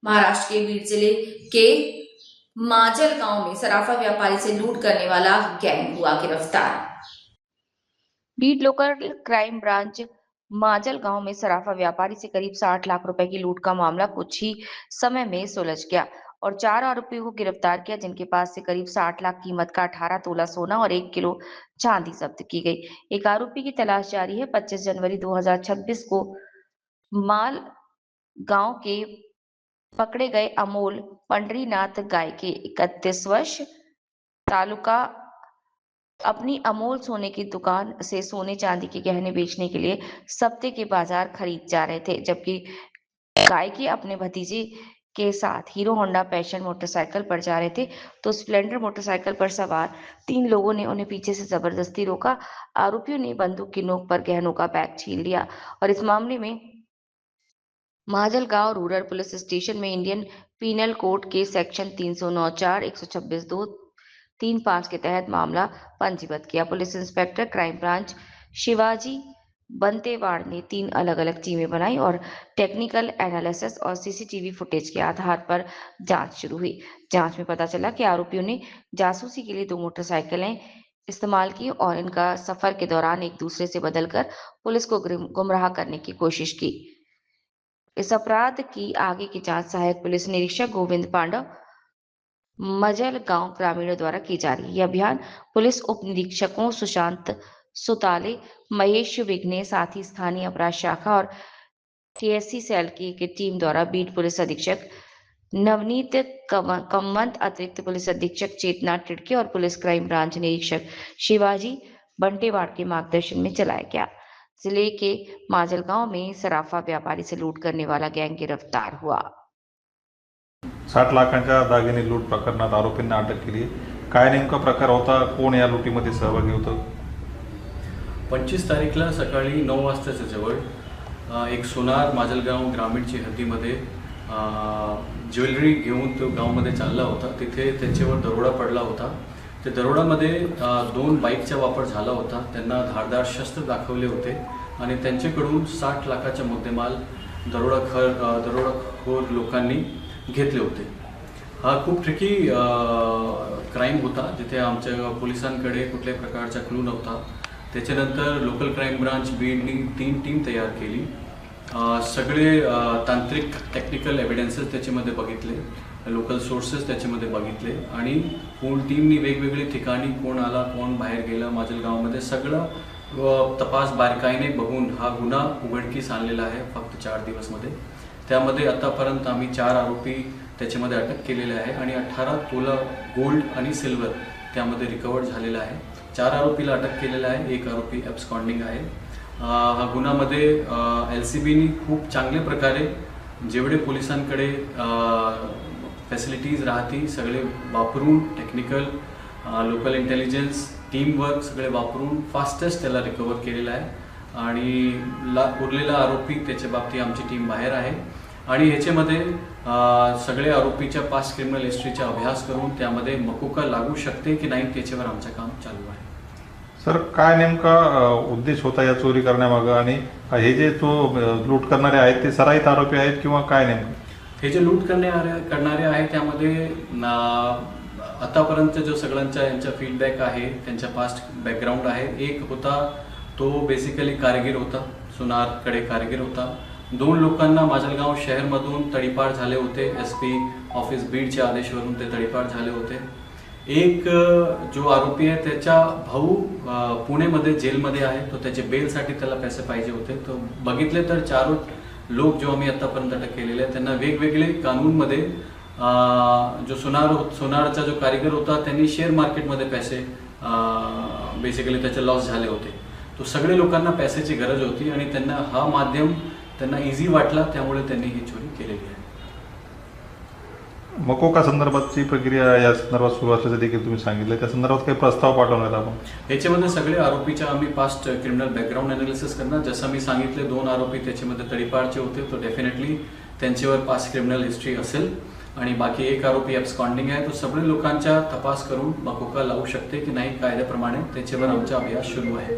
महाराष्ट्र के बीड जिले के माजल गांव में सराफा व्यापारी से लूट करने वाला गैंग हुआ गिरफ्तार। बीड लोकल क्राइम ब्रांच माजल गांव में सराफा व्यापारी से करीब 60 लाख रुपए की लूट का मामला कुछ ही समय में सुलझ गया और 4 आरोपियों को गिरफ्तार किया, जिनके पास से करीब 60 लाख कीमत का 18 तोला सोना और 1 किलो चांदी जब्त की गई। एक आरोपी की तलाश जारी है। 25 जनवरी 2026 को माल गांव के पकड़े गए अमोल पंडरीनाथ गाय के 31 वर्ष तालुका अपनी अमोल सोने की दुकान से सोने चांदी के गहने बेचने के लिए सप्ते के बाजार खरीद जा रहे थे, जबकि गाय के अपने भतीजे के साथ हीरो होंडा पैशन मोटरसाइकिल पर जा रहे थे तो स्प्लेंडर मोटरसाइकिल पर सवार 3 लोगों ने उन्हें पीछे से जबरदस्ती रोका। आरोपियों ने बंदूक की नोक पर गहनों का बैग छीन लिया और इस मामले में महाजलगांव रूरल पुलिस स्टेशन में इंडियन पीनल कोड के सेक्शन 309(4), 126(2), 35 के तहत मामला पंजीबद्ध किया। Police inspector crime branch Shivaji Bantewad ने 3 अलग-अलग टीमें बनाई और टेक्निकल एनालिसिस और सीसीटीवी फुटेज के आधार पर जांच शुरू हुई। जांच में पता चला कि आरोपियों ने जासूसी के लिए 2 मोटरसाइकिलें इस्तेमाल की और इनका सफर के दौरान एक दूसरे से बदलकर पुलिस को गुमराह करने की कोशिश की। इस अपराध की आगे की जांच सहायक पुलिस निरीक्षक गोविंद पांडव मजल गांव ग्रामीणों द्वारा की जा रही है। यह अभियान पुलिस उप निरीक्षकों सुशांत सुताले, महेश विघ्ने, साथ ही स्थानीय अपराध शाखा और टीएससी सेल की टीम द्वारा बीड पुलिस अधीक्षक नवनीत कमवंत, अतिरिक्त पुलिस अधीक्षक चेतना टिड़के और पुलिस क्राइम ब्रांच निरीक्षक शिवाजी बंटेवाड़ के मार्गदर्शन में चलाया गया। जिले के माजलगांव में सराफा व्यापारी से लूट करने वाला गैंग गिरफ्तार हुआ। 60 लाखांच्या दागिने लूट प्रकरणात आरोपींना अटक केली। काय नेमका प्रकार होता, कोण या लुटीमध्ये सहभागी होतं? 25 तारीखला सकाळी 9 वाजताच्या जवळ एक सोनार माजलगाव ग्रामीणची हद्दीमध्ये ज्वेलरी घेऊन तो गावामध्ये चालला होता। तिथे त्यांच्यावर दरोडा पडला होता। त्या दरोड्यामध्ये 2 बाईकचा वापर झाला होता। त्यांना धारदार शस्त्र दाखवले होते आणि त्यांच्याकडून 60 लाखाचा मुद्देमाल दरोडाखोर लोकांनी घेतले होते। हा खूप ट्रिकी क्राइम होता, जिथे आमच्या पोलिसांकडे कुठल्याही प्रकारचा क्लू नव्हता। त्याच्यानंतर लोकल क्राइम ब्रांच बीडनी 3 टीम तयार केली। सगळे तांत्रिक टेक्निकल एव्हिडन्सेस त्याच्यामध्ये बघितले, लोकल सोर्सेस त्याच्यामध्ये बघितले आणि टीमनी वेगवेगळी ठिकाणी कोण आला, कोण बाहेर गेला माजलगावमध्ये सगळं तपास बारकाईने बघून हा गुन्हा उघडकीस आणलेला आहे फक्त 4 दिवसमध्ये। त्यामध्ये आतापर्यंत आम्ही 4 आरोपी त्याच्यामध्ये अटक केलेले आहे आणि 18 तोला गोल्ड आणि सिल्वर त्यामध्ये रिकवर झालेला आहे। 4 आरोपीला अटक केलेला आहे, 1 आरोपी ॲब्स्कॉन्डिंग आहे। हा गुन्ह्यामध्ये एलसीबीनी खूप चांगल्या प्रकारे जेवढे पोलिसांकडे फॅसिलिटीज राहतील सगळे वापरून टेक्निकल लोकल इंटेलिजन्स टीमवर्क सगळे वापरून फास्टेस्ट त्याला रिकवर केलेला आहे आणि उरलेला आरोपी त्याच्या बाबतीत आमची टीम बाहेर आहे आणि ह्याच्यामध्ये सगळे आरोपीच्या पास्ट क्रिमिनल हिस्ट्रीचा अभ्यास करून त्यामध्ये मकोका लागू शकते की नाही त्याच्यावर आमचं काम चालू आहे। सर, काय नेमका उद्देश होता या चोरी करण्यामागे आणि हे जे तो लूट करणारे आहेत ते सराईत आरोपी आहेत किंवा काय नेमकं? हे जे लूट करणारे आहेत त्यामध्ये आतापर्यंत जो सगळ्यांचा यांचा फीडबॅक आहे, त्यांचा पास्ट बॅकग्राऊंड आहे। एक होता तो बेसिकली कारागीर होता, सोनारकडे कारागीर होता। 2 लोकांना माजलगाव शहरमधून तडीपार झाले होते, एसपी ऑफिस बीडच्या आदेशावरून ते तडीपार झाले होते। एक जो आरोपी आहे त्याचा भाऊ पुणेमध्ये जेलमध्ये आहे, तो त्याचे बेलसाठी त्याला पैसे पाहिजे होते। तो बघितले तर 4 लोक जो आम्ही आतापर्यंत अटक केलेले आहेत त्यांना वेगवेगळे कानूनमध्ये जो सोनारचा जो कारीगर होता त्यांनी शेअर मार्केटमध्ये पैसे बेसिकली त्याचे लॉस झाले होते। तो सगळे लोकांना पैशाची गरज होती आणि त्यांना हा माध्यम त्यांना इझी वाटला, त्यामुळे त्यांनी ही चोरी केलेली आहे। मकोका संदर्भातची प्रक्रिया या संदर्भात सुरू असल्याचं देखील तुम्ही सांगितलं, त्या संदर्भात काही प्रस्ताव पाठवणार आपण? याच्यामध्ये सगळे आरोपीच्या आम्ही पास्ट क्रिमिनल बॅकग्राऊंड अनालिसिस करणार। जसं मी सांगितले 2 आरोपी त्याच्यामध्ये तडीपारचे होते, तो डेफिनेटली त्यांच्यावर पास्ट क्रिमिनल हिस्ट्री असेल आणि बाकी 1 आरोपी ॲब्स्कॉन्डिंग आहे। तो सगळे लोकांचा तपास करून मकोका लावू शकते की नाही कायद्याप्रमाणे त्याच्यावर आमचा अभ्यास सुरू आहे।